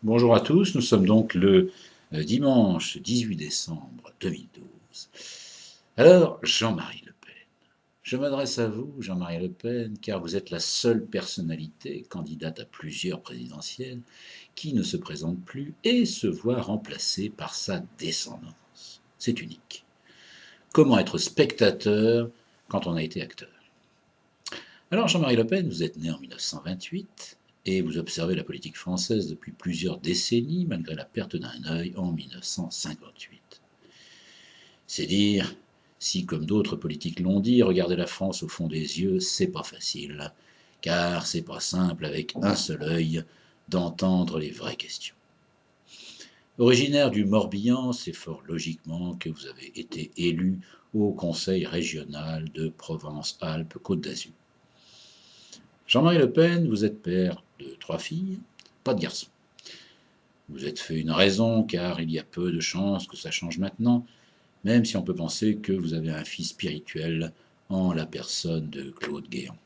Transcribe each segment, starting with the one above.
Bonjour à tous, nous sommes donc le dimanche 18 décembre 2012. Alors, Jean-Marie Le Pen. Je m'adresse à vous, Jean-Marie Le Pen, car vous êtes la seule personnalité candidate à plusieurs présidentielles qui ne se présente plus et se voit remplacée par sa descendance. C'est unique. Comment être spectateur quand on a été acteur? Alors, Jean-Marie Le Pen, vous êtes né en 1928 et vous observez la politique française depuis plusieurs décennies, malgré la perte d'un œil en 1958. C'est dire si, comme d'autres politiques l'ont dit, regarder la France au fond des yeux, c'est pas facile, car c'est pas simple avec un seul œil d'entendre les vraies questions. Originaire du Morbihan, c'est fort logiquement que vous avez été élu au Conseil régional de Provence-Alpes-Côte d'Azur. Jean-Marie Le Pen, vous êtes père de 3 filles, pas de garçon. Vous êtes fait une raison, car il y a peu de chances que ça change maintenant, même si on peut penser que vous avez un fils spirituel en la personne de Claude Guéant.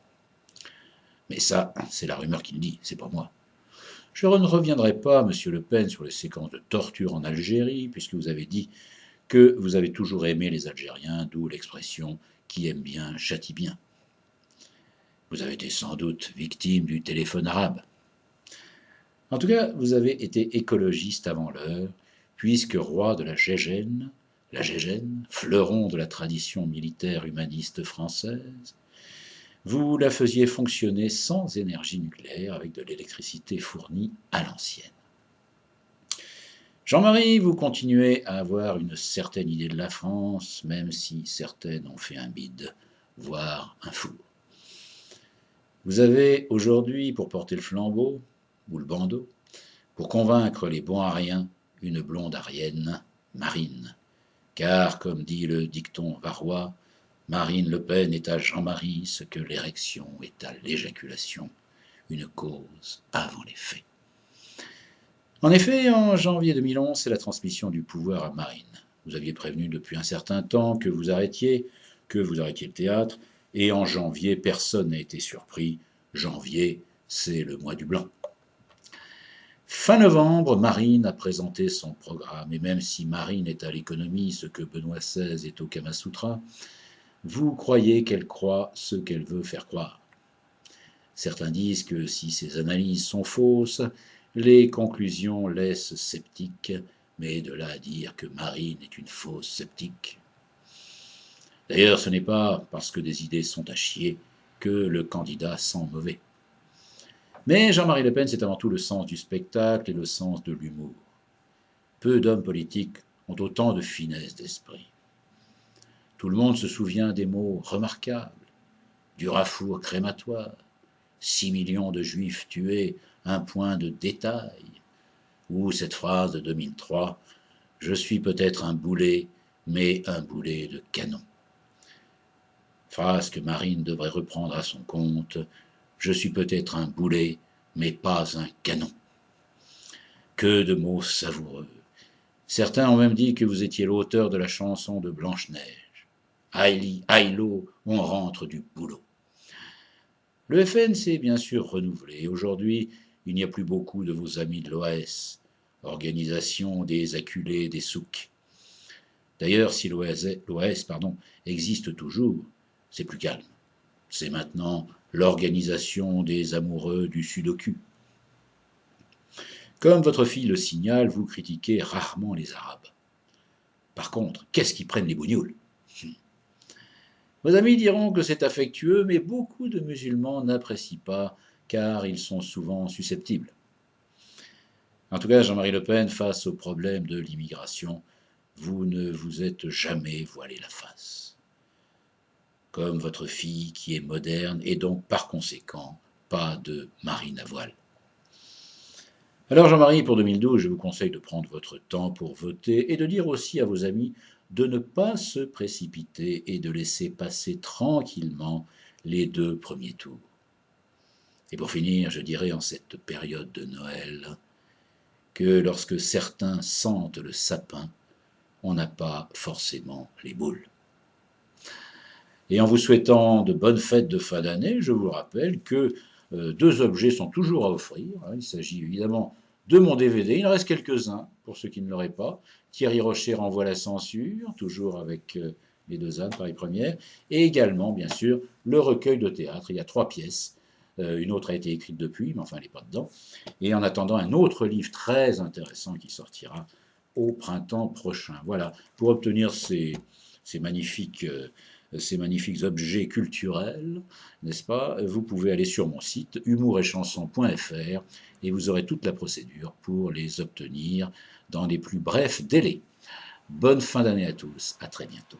Mais ça, c'est la rumeur qui le dit, c'est pas moi. Je ne reviendrai pas, monsieur Le Pen, sur les séquences de torture en Algérie, puisque vous avez dit que vous avez toujours aimé les Algériens, d'où l'expression qui aime bien châtie bien. Vous avez été sans doute victime du téléphone arabe. En tout cas, vous avez été écologiste avant l'heure, puisque roi de la Gégène, fleuron de la tradition militaire humaniste française, vous la faisiez fonctionner sans énergie nucléaire, avec de l'électricité fournie à l'ancienne. Jean-Marie, vous continuez à avoir une certaine idée de la France, même si certaines ont fait un bide, voire un four. Vous avez aujourd'hui, pour porter le flambeau, ou le bandeau, pour convaincre les bons à rien, une blonde arienne, Marine. Car, comme dit le dicton varois, Marine Le Pen est à Jean-Marie ce que l'érection est à l'éjaculation, une cause avant les faits. En effet, en janvier 2011, c'est la transmission du pouvoir à Marine. Vous aviez prévenu depuis un certain temps que vous arrêtiez le théâtre, et en janvier, personne n'a été surpris. Janvier, c'est le mois du blanc. Fin novembre, Marine a présenté son programme, et même si Marine est à l'économie ce que Benoît XVI est au Kamasutra, vous croyez qu'elle croit ce qu'elle veut faire croire. Certains disent que si ces analyses sont fausses, les conclusions laissent sceptiques, mais de là à dire que Marine est une fausse sceptique. D'ailleurs, ce n'est pas parce que des idées sont à chier que le candidat sent mauvais. Mais Jean-Marie Le Pen, c'est avant tout le sens du spectacle et le sens de l'humour. Peu d'hommes politiques ont autant de finesse d'esprit. Tout le monde se souvient des mots remarquables, du Rafour crématoire, 6 millions de juifs tués, un point de détail, ou cette phrase de 2003, je suis peut-être un boulet, mais un boulet de canon. Phrase que Marine devrait reprendre à son compte, je suis peut-être un boulet, mais pas un canon. Que de mots savoureux. Certains ont même dit que vous étiez l'auteur de la chanson de Blanche-Neige. Aïli, aïlo, on rentre du boulot. Le FN s'est bien sûr renouvelé. Aujourd'hui, il n'y a plus beaucoup de vos amis de l'OAS, organisation des acculés des souks. D'ailleurs, si l'OAS existe toujours, c'est plus calme. C'est maintenant l'organisation des amoureux du Sudoku. Comme votre fille le signale, vous critiquez rarement les Arabes. Par contre, qu'est-ce qu'ils prennent les bougnoules? Vos amis diront que c'est affectueux, mais beaucoup de musulmans n'apprécient pas, car ils sont souvent susceptibles. En tout cas, Jean-Marie Le Pen, face au problème de l'immigration, vous ne vous êtes jamais voilé la face. Comme votre fille qui est moderne et donc par conséquent pas de marine à voile. Alors Jean-Marie, pour 2012, je vous conseille de prendre votre temps pour voter et de dire aussi à vos amis de ne pas se précipiter et de laisser passer tranquillement les 2 premiers tours. Et pour finir, je dirais en cette période de Noël que lorsque certains sentent le sapin, on n'a pas forcément les boules. Et en vous souhaitant de bonnes fêtes de fin d'année, je vous rappelle que 2 objets sont toujours à offrir. Il s'agit évidemment de mon DVD. Il en reste quelques-uns, pour ceux qui ne l'auraient pas. Thierry Rocher renvoie la censure, toujours avec les deux ânes, Paris Première. Et également, bien sûr, le recueil de théâtre. Il y a 3 pièces. Une autre a été écrite depuis, mais enfin, elle n'est pas dedans. Et en attendant, un autre livre très intéressant qui sortira au printemps prochain. Voilà, pour obtenir ces magnifiques objets culturels, n'est-ce pas? Vous pouvez aller sur mon site humouretchanson.fr et vous aurez toute la procédure pour les obtenir dans les plus brefs délais. Bonne fin d'année à tous, à très bientôt.